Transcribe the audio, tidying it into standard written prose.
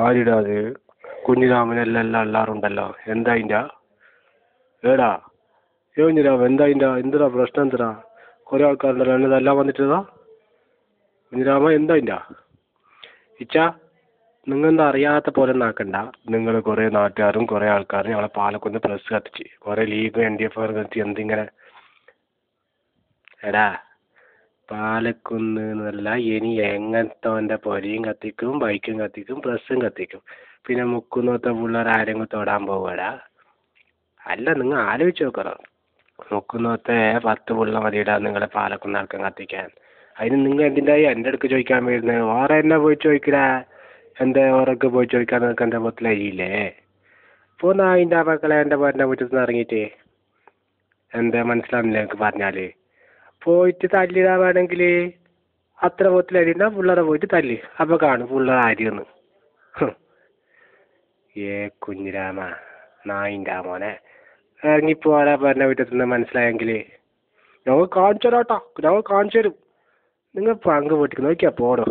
ആരിടാ അത്? കുഞ്ഞിരാമനെല്ലാം അല്ലാറുണ്ടല്ലോ. എന്താ അതിൻ്റെ? ഏടാ കുഞ്ഞിരാമൻ എന്താ അതിൻ്റെ? എന്തിനാ പ്രശ്നം? എന്തിനാ കുറേ ആൾക്കാരുണ്ടല്ലോ എന്നതെല്ലാം വന്നിട്ടതാ? കുഞ്ഞിരാമൻ എന്താ അതിൻ്റെ? ഇച്ച നിങ്ങൾ എന്താ അറിയാത്ത പോലെ ഒന്നാക്കണ്ട. നിങ്ങൾ കുറേ നാട്ടുകാരും കുറേ ആൾക്കാരും ഞങ്ങളെ പാലക്കുന്ന് പ്രസ് കത്തിച്ച് കുറേ ലീഗ് NDF കത്തി എന്തിങ്ങനെ. എടാ പാലക്കുന്ന് എന്നല്ല, ഇനി എങ്ങനത്തെ പൊരിയും കത്തിക്കും, ബൈക്കും കത്തിക്കും, പ്രസ്സും കത്തിക്കും. പിന്നെ മുക്കുന്നത്തെ പിള്ളേർ ആരെങ്കിലും തൊടാൻ പോവാടാ? അല്ല, നിങ്ങൾ ആലോചിച്ച് നോക്കണം. മുക്കുന്നത്തെ 10 പിള്ള മതിയിടാ നിങ്ങളെ പാലക്കുന്ന് ആൾക്കാൻ കത്തിക്കാൻ. അതിന് നിങ്ങൾ എന്തിൻ്റെയായി എൻ്റെ അടുക്ക് ചോദിക്കാൻ വരുന്നത്? ഓറെ എന്നെ പോയി ചോദിക്കടാ. എൻ്റെ ഓറൊക്കെ പോയി ചോദിക്കാൻ നിനക്ക് എൻ്റെ മുതലായില്ലേ? ഇപ്പോൾ അതിൻ്റെ മക്കളെ എൻ്റെ പേരൻ്റെ മുറ്റത്ത് നിന്ന് ഇറങ്ങിയിട്ട് എന്താ മനസ്സിലാവുന്നില്ല എനിക്ക് പറഞ്ഞാൽ? പോയിട്ട് തല്ലിടാൻ വേണമെങ്കിൽ അത്ര മുതലരിണ്ടാ പിള്ളേരെ പോയിട്ട് തല്ലി, അപ്പോൾ കാണും പിള്ളേർ ആര്യെന്ന്. കുഞ്ഞിരാമ നായിൻ്റെ മോനെ, ഇറങ്ങിപ്പോടാ പറഞ്ഞ വീട്ടിൽ മനസ്സിലായെങ്കിൽ ഞങ്ങൾ കാണിച്ചു തരാം കേട്ടോ. ഞങ്ങൾ കാണിച്ചു തരും. നിങ്ങൾ പങ്ക് പൊട്ടിക്ക് നോക്കിയാൽ പോടോ.